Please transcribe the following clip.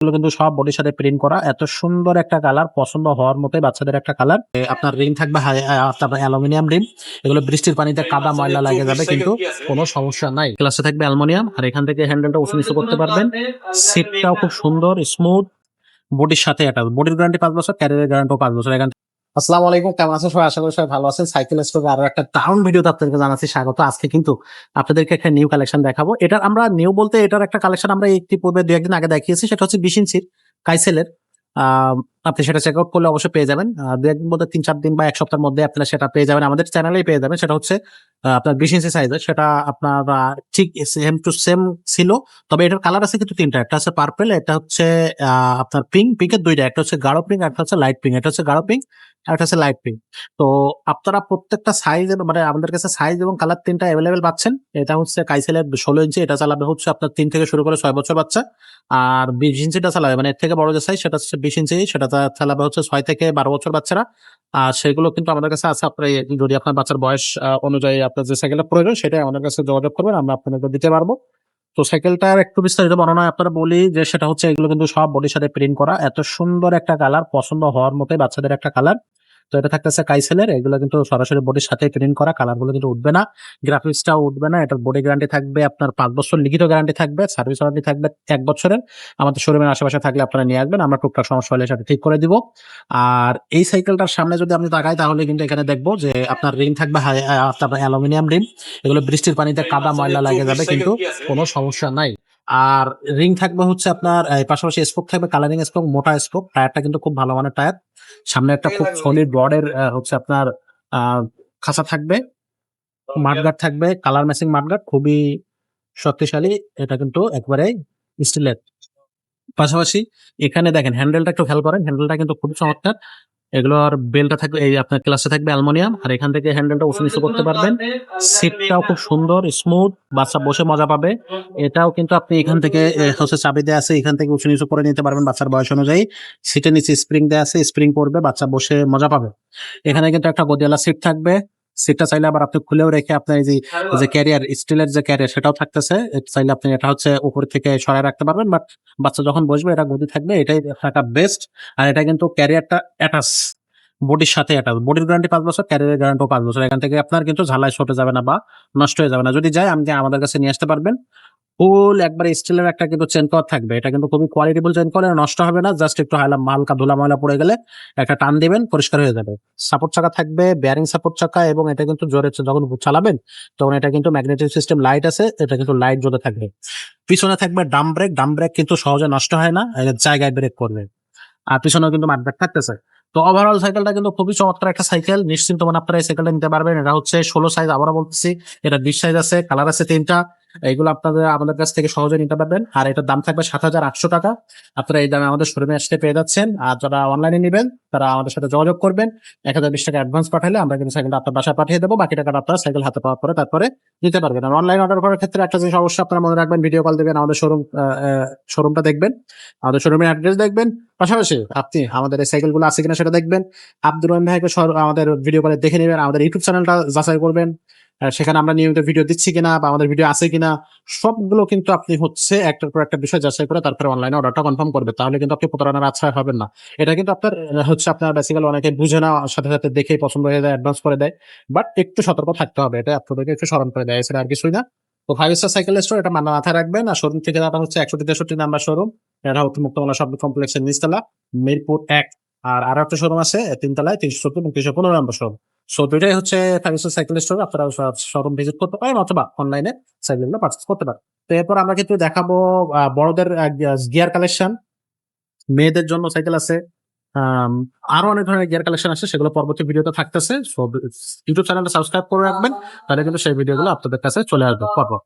গুলো কিন্তু সব বডির সাথে প্রিন্ট করা। এত সুন্দর একটা কালার, পছন্দ হওয়ার মতোই বাচ্চাদের একটা কালার। আপনার রিং থাকবে আপনার অ্যালুমিনিয়াম রিং। এগুলো বৃষ্টির পানিতে কাদা ময়লা লাগে যাবে, কিন্তু কোনো সমস্যা নাই। ক্লাসে থাকবে অ্যালুমিনিয়াম, আর এখান থেকে হ্যান্ডেলটা উঁচু নিচু করতে পারবেন। সিটটাও খুব সুন্দর, স্মুথ। বডির সাথে এটা বডির গ্যারান্টি 5 বছর, ক্যারিয়ারের গ্যারান্টি 5 বছর। এখান আসসালামু আলাইকুম, কেমন আছেন সবাই? আশা করি সবাই ভালো আছেন। সাইকেল স্টোরে আরো একটা দারুণ ভিডিওতে আপনাদেরকে জানাচ্ছি স্বাগত। আজকে কিন্তু আপনাদেরকে একটা নিউ কালেকশন দেখাবো। এটার আমরা নিউ বলতে এটার একটা কালেকশন আমরা একটি পূর্বে 2-1 দিন আগে দেখিয়েছি। সেটা হচ্ছে 20 ইঞ্চির কাইসেলের। আপনি সেটা চেক আউট করলে অবশ্যই পেয়ে যাবেন। 2-1 দিন বলতে 3-4 দিন বা এক সপ্তাহের মধ্যে আপনারা সেটা পেয়ে যাবেন, আমাদের চ্যানেলেই পেয়ে যাবেন। সেটা হচ্ছে আপনার 20 ইঞ্চি সাইজের। সেটা আপনার ঠিক সেম টু সেম ছিল, তবে এটার কালার আছে কিন্তু তিনটা। একটা হচ্ছে পার্পল, এটা হচ্ছে আপনার পিঙ্ক। পিঙ্কের দুইটা, একটা হচ্ছে গাঢ় পিঙ্ক, একটা হচ্ছে লাইট পিঙ্ক। এটা হচ্ছে গাঢ় পিঙ্ক, আর একটা হচ্ছে লাইট পিঙ্ক। তো আপনারা প্রত্যেকটা সাইজ, মানে আমাদের কাছে সাইজ এবং কালার তিনটা অ্যাভেলেবেল পাচ্ছেন। এটা হচ্ছে কাইসেলের 16 ইঞ্চি, এটা চালাবে হচ্ছে আপনার 3 থেকে শুরু করে 6 বছর বাচ্চা। আর 20 ইঞ্চিটা চালাবে, মানে এর থেকে বড় যে সাইজ সেটা হচ্ছে 20 ইঞ্চি, সেটা চালাবে হচ্ছে 6 থেকে 12 বছর বাচ্চারা। আর সেগুলো কিন্তু আমাদের কাছে আছে। আপনার যদি আপনার বাচ্চার বয়স অনুযায়ী আপনার যে সাইকেলটা প্রয়োজন সেটাই আমাদের কাছে যোগাযোগ করবেন, আমরা আপনাদেরকে দিতে পারবো। তো সাইকেলটার একটু বিস্তারিত বর্ণনা আপনারা বলি যে সেটা হচ্ছে এগুলো কিন্তু সব বডির সাথে প্রিন্ট করা। এত সুন্দর একটা কালার, পছন্দ হওয়ার মতোই বাচ্চাদের একটা কালার। তো এটা থাকতেছে কাইসেলের। এগুলো কিন্তু সরাসরি বডির সাথে প্রিন্ট করা, কালার গুলো কিন্তু উঠবে না, গ্রাফিক্সটাও উঠবে না। এটার বডি গ্যারান্টি থাকবে আপনার 5 বছর লিখিত গ্যারান্টি থাকবে, সার্ভিস ওয়ারেন্টি থাকবে 1 বছরের। আমাদের শোরুমের আশেপাশে থাকলে আপনারা নিয়ে আসবেন, আমরা টুকটাক সমস্যা হলে সেটা ঠিক করে দিব। আর এই সাইকেলটার সামনে যদি আপনি তাকাই তাহলে কিন্তু এখানে দেখবো যে আপনার রিং থাকবে আপনার অ্যালুমিনিয়াম রিং। এগুলো বৃষ্টির পানিতে কাদা ময়লা লাগে যাবে, কিন্তু কোনো সমস্যা নাই। আর রিং থাকবে হচ্ছে আপনার পাশাপাশি স্পোক থাকবে, কালারিং স্পোক, মোটা স্পোক। টায়ারটা কিন্তু খুব ভালো মানের টায়ার। সামনে একটা খুব সলিড রডের হচ্ছে আপনার খাঁচা থাকবে, মাঠগার্ড থাকবে, কালার ম্যাচিং মাঠগার্ড, খুবই শক্তিশালী। এটা কিন্তু একবারে স্টিলের। পাশাপাশি এখানে দেখেন হ্যান্ডেলটা একটু খেয়াল করেন, হ্যান্ডেলটা কিন্তু খুবই চমৎকার। এগুলোর বেলটা থাকবে, এই আপনার ক্লাসে থাকবে অ্যালুমিনিয়াম, আর এখান থেকে হ্যান্ডেলটা উঁচু নিচু করতে পারবেন। সিটটাও খুব সুন্দর, স্মুথ, বাচ্চা বসে মজা পাবে। এটাও কিন্তু আপনি এখান থেকে হচ্ছে চাবি দেওয়া আছে, এখান থেকে উঁচু নিচু করে নিতে পারবেন বাচ্চার বয়স অনুযায়ী। সিটের নিচে স্প্রিং দেওয়া আছে, স্প্রিং পড়বে, বাচ্চা বসে মজা পাবে। এখানে কিন্তু একটা গদিয়ালা সিট থাকবে। সিটটা চাইলে আবার আপনি খুলেও রেখে আপনার এই যে ক্যারিয়ার, স্টিলের যে ক্যারিয়ার সেটাও থাকতেছে। এটা চাইলে আপনি এটা হচ্ছে উপর থেকে সরায় রাখতে পারবেন, বাট বাচ্চা যখন বসবে এটা গদি থাকবে, এটাই একটা বেস্ট। আর এটা কিন্তু ক্যারিয়ারটা অ্যাটাচ, বডির সাথে অ্যাটাচ। বডির গ্যারান্টি 5 বছর, ক্যারিয়ারের গ্যারান্টিও 5 বছর। এখান থেকে আপনার কিন্তু ঝালাই ছুটে যাবে না বা নষ্ট হয়ে যাবে না। যদি যায় আমাদের কাছে নিয়ে আসতে পারবেন। ফুল একবার স্টিলের একটা কিন্তু চেন কভার থাকবে। এটা কিন্তু খুবই কোয়ালিটিফুল চেন কভার, নষ্ট হবে না। জাস্ট একটু হালকা ধুলা ময়লা পড়ে গেলে একটা টান দিবেন, পরিষ্কার হয়ে যাবে। সাপোর্ট চাকা থাকবে, বেয়ারিং সাপোর্ট চাকা, এবং এটা কিন্তু জোরে যখন চালাবেন তখন এটা কিন্তু ম্যাগনেটিক সিস্টেম লাইট আছে, এটা কিন্তু লাইট জ্বলে থাকবে। পিছনে থাকবে ডাম ব্রেক। ডাম ব্রেক কিন্তু সহজে নষ্ট হয় না, এটা জায়গায় ব্রেক করবে। আর পিছনেও কিন্তু মাঠব্যাগ থাকতেছে। তো ওভারঅল সাইকেলটা কিন্তু খুবই চমৎকার একটা সাইকেল। নিশ্চিন্ত মানে আপনারা এই সাইকেলটা নিতে পারবেন। এটা হচ্ছে 16 সাইজ, আবারও বলতেছি। এটা 20 সাইজ আছে, কালার আছে তিনটা। এইগুলো আপনাদের আমাদের কাছ থেকে সহজে নিতে পারবেন। আর এটার দাম থাকবে 7,800 টাকা। আপনারা এই দামে আমাদের শোরুমে আসতে পেয়ে যাচ্ছেন। আর যারা অনলাইনে নেবেন তারা আমাদের সাথে যোগাযোগ করবেন। 1020 টাকা অ্যাডভান্স পাঠালে আমরা কিন্তু সাইকেলটা আপনার বাসায় পাঠিয়ে দেবো। বাকি টাকাটা আপনারা সাইকেল হাতে পাওয়ার পরে তারপরে নিতে পারবেন। আর অনলাইন অর্ডার করার ক্ষেত্রে একটা জিনিস অবশ্যই আপনারা মনে রাখবেন, ভিডিও কল দেবেন, আমাদের শোরুমটা দেখবেন, আমাদের শোরুমের অ্যাড্রেস দেখবেন। পাশাপাশি আপনি আমাদের এই সাইকেল গুলো আছে কিনা সেটা দেখবেন। আব্দুর রহিম ভাইকে আমাদের ভিডিও কলে দেখে নেবেন। আমাদের ইউটিউব চ্যানেলটা যাচাই করবেন, সেখানে আমরা নিয়মিত ভিডিও দিচ্ছি কিনা বা আমাদের ভিডিও আছে কিনা, সবগুলো কিন্তু আপনি হচ্ছে একটার পর একটা বিষয় যাচাই করে তারপরে অনলাইনে অর্ডারটা কনফার্ম করবে। তাহলে কিন্তু আপনি প্রতারণার আশ্রয় হবেন না। এটা কিন্তু আপনার হচ্ছে আপনার বেসিক্যালি অনেকে বুঝে না, সাথে সাথে দেখেই পছন্দ হয়ে যায়, অ্যাডভান্স করে দেয়। বাট একটু সতর্ক থাকতে হবে, এটা আপনাদেরকে একটু স্মরণ করে দেয়, এছাড়া আর কিছুই না। তো 5 স্টার সাইকেল স্টোর, এটা মাথায় রাখবেন। আর শোরুম থেকে হচ্ছে 61-63 নাম্বার শোরুম। এটা হচ্ছে মুক্তমালা শপিং কমপ্লেক্সের নিচতলা, মিরপুর 1। আর আরো একটা শোরুম আছে 3 তলায়, 314 এবং 315 নম্বর শোরুম। সো দুইটাই হচ্ছে 5 স্টার সাইকেল স্টোর। আপনারা শোরুম ভিজিট করতে পারেন অথবা অনলাইনে সাইকেলগুলো পারচেজ করতে পারেন। তো এরপর আমরা কিন্তু দেখাবো বড়দের গিয়ার কালেকশন। মেয়েদের জন্য সাইকেল আছে। আম, আরো অনেক ধরনের গিয়ার কালেকশন আছে, সেগুলো পরবর্তী ভিডিওতে থাকতেছে। ইউটিউব চ্যানেলটা সাবস্ক্রাইব করে রাখবেন, তাহলে কিন্তু সেই ভিডিওগুলো আপনাদের কাছে চলে আসবে পরপর।